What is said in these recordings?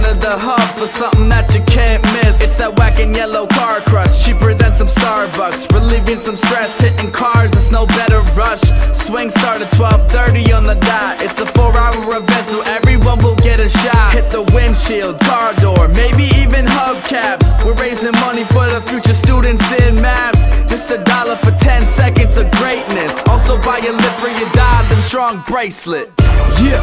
to the hub for something that you can't miss. It's that Whack and Yellow car crush, cheaper than some Starbucks, relieving some stress, hitting cars, it's no better rush. Swing start at 12:30 on the dot. It's a 4-hour event, so everyone will get a shot. Hit the windshield, car door, maybe even hubcaps. We're raising money for the future students in maps. Just $1 for 10 seconds of greatness. Also buy a lip for your diamond strong bracelet. Yeah,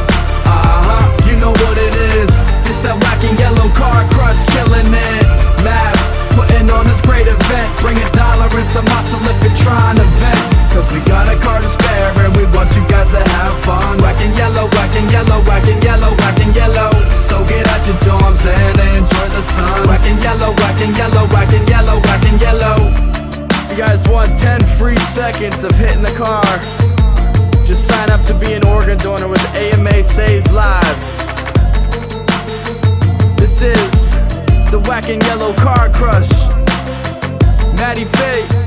you know what it is. It's that Whack and Yellow car crush, killing it. Maps, putting on this great event. Bring $1 and some muscle if you're trying to vent. Cause we got a car to spare and we want you guys to have fun. Whack and Yellow, Whack and Yellow, Whack and Yellow, Whack and Yellow. So get out your dorms and enjoy the sun. Whack and Yellow, Whack and Yellow, Whack and Yellow, Whack and Yellow. If you guys want 10 free seconds of hitting the car, just sign up to be an organ donor with AMA Saves Lives. This is the Whack and Yellow car crush. Matty Fate.